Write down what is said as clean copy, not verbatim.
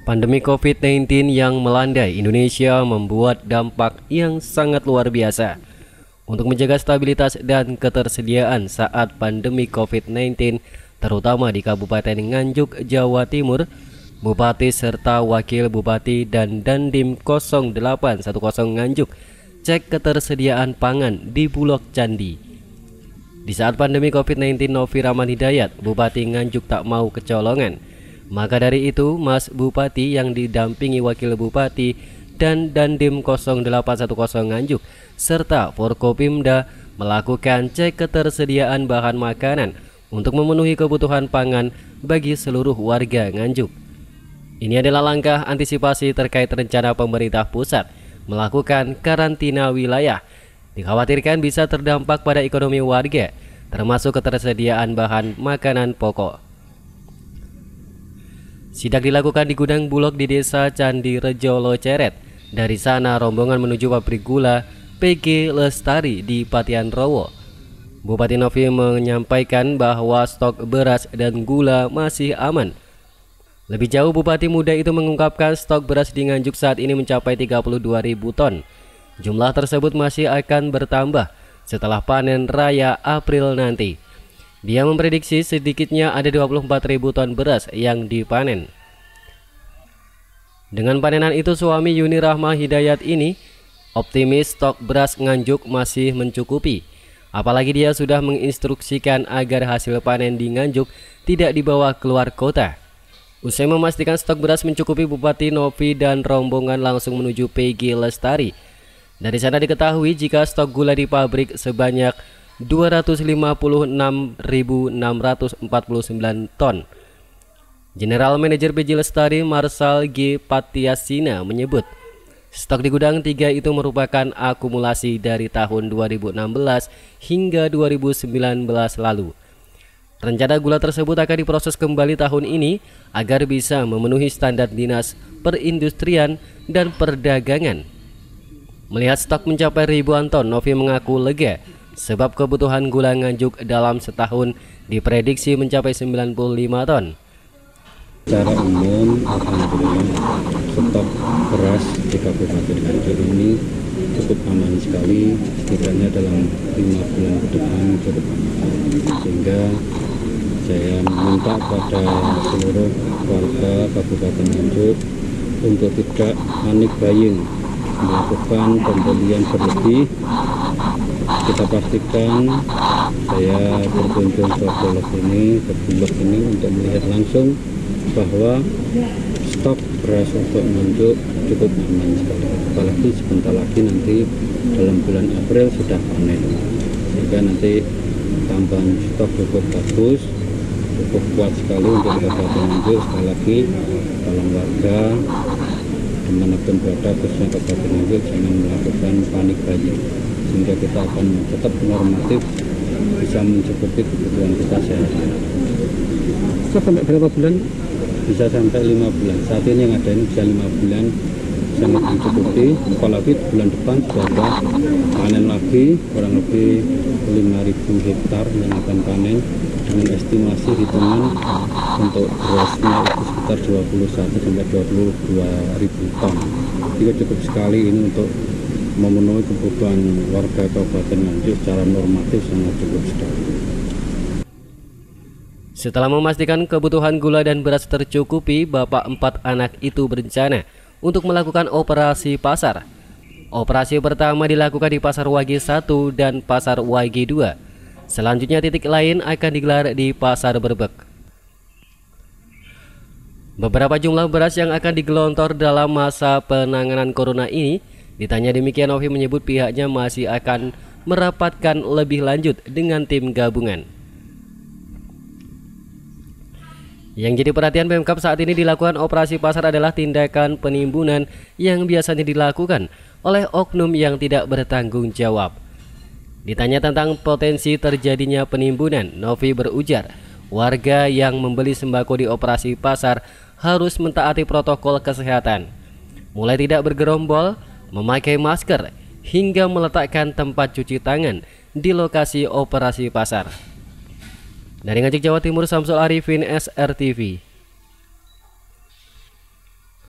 Pandemi COVID-19 yang melandai Indonesia membuat dampak yang sangat luar biasa. Untuk menjaga stabilitas dan ketersediaan saat pandemi COVID-19, terutama di Kabupaten Nganjuk, Jawa Timur, Bupati serta Wakil Bupati dan Dandim 0810 Nganjuk cek ketersediaan pangan di Bulog Candi. Di saat pandemi COVID-19, Novi Rahman Hidayat, Bupati Nganjuk tak mau kecolongan. Maka dari itu, Mas Bupati yang didampingi Wakil Bupati dan Dandim 0810 Nganjuk serta Forkopimda melakukan cek ketersediaan bahan makanan untuk memenuhi kebutuhan pangan bagi seluruh warga Nganjuk. Ini adalah langkah antisipasi terkait rencana pemerintah pusat melakukan karantina wilayah. Dikhawatirkan bisa terdampak pada ekonomi warga, termasuk ketersediaan bahan makanan pokok. Sidak dilakukan di gudang Bulog di Desa Candi Rejo Loceret. Dari sana rombongan menuju pabrik gula PG Lestari di Patian Rowo. Bupati Novi menyampaikan bahwa stok beras dan gula masih aman. Lebih jauh, Bupati muda itu mengungkapkan stok beras di Nganjuk saat ini mencapai 32.000 ton. Jumlah tersebut masih akan bertambah setelah panen raya April nanti. Dia memprediksi sedikitnya ada 24.000 ton beras yang dipanen. Dengan panenan itu, suami Yuni Rahma Hidayat ini optimis stok beras Nganjuk masih mencukupi. Apalagi dia sudah menginstruksikan agar hasil panen di Nganjuk tidak dibawa keluar kota. Usai memastikan stok beras mencukupi, Bupati Novi dan rombongan langsung menuju PG Lestari. Dari sana diketahui jika stok gula di pabrik sebanyak 256.649 ton. General Manager PG Lestari Marsal G. Patiasina menyebut stok di gudang 3 itu merupakan akumulasi dari tahun 2016 hingga 2019 lalu. Rencana gula tersebut akan diproses kembali tahun ini agar bisa memenuhi standar Dinas Perindustrian dan Perdagangan. Melihat stok mencapai ribuan ton, Novi mengaku lega sebab kebutuhan gula Nganjuk dalam setahun diprediksi mencapai 95 ton. Secara umum, alhamdulillah stok beras di Kabupaten Nganjuk ini cukup aman sekali, setidaknya dalam 5 bulan ke depan cukup aman. Sehingga saya meminta pada seluruh warga Kabupaten Nganjuk untuk tidak panik buying, melakukan pembelian berlebih. Kita pastikan, saya berkunjung ke Bulog ini untuk melihat langsung bahwa stok beras untuk Nganjuk cukup aman sekali. Apalagi sebentar lagi nanti dalam bulan April sudah panen, sehingga nanti tambahan stok cukup bagus, cukup kuat sekali untuk Kabupaten Nganjuk. Sekali lagi, tolong warga dimanapun berada, khususnya Kabupaten Nganjuk, jangan melakukan panik buying, sehingga kita akan tetap normatif, bisa mencukupi kebutuhan kita sehari-hari. Sampai berapa bulan? Bisa sampai 5 bulan. Saat ini yang ada ini bisa 5 bulan, sangat mencukupi. Apalagi bulan depan sudah ada panen lagi, kurang lebih 5.000 hektar yang akan panen, dengan estimasi hitungan untuk berasnya itu sekitar 21-22.000 ton. Jadi cukup sekali ini untuk memenuhi kebutuhan warga Kabupaten Nganjuk secara normatif, sangat cukup sekali. Setelah memastikan kebutuhan gula dan beras tercukupi, bapak 4 anak itu berencana untuk melakukan operasi pasar. Operasi pertama dilakukan di Pasar Wage 1 dan Pasar Wage 2. Selanjutnya titik lain akan digelar di Pasar Berbek. Beberapa jumlah beras yang akan digelontor dalam masa penanganan corona ini, ditanya demikian, Novi menyebut pihaknya masih akan merapatkan lebih lanjut dengan tim gabungan. Yang jadi perhatian Pemkab saat ini dilakukan operasi pasar adalah tindakan penimbunan yang biasanya dilakukan oleh oknum yang tidak bertanggung jawab. Ditanya tentang potensi terjadinya penimbunan, Novi berujar, warga yang membeli sembako di operasi pasar harus mentaati protokol kesehatan, mulai tidak bergerombol, memakai masker, hingga meletakkan tempat cuci tangan di lokasi operasi pasar. Dari Nganjuk, Jawa Timur, Samsul Arifin, SRTV.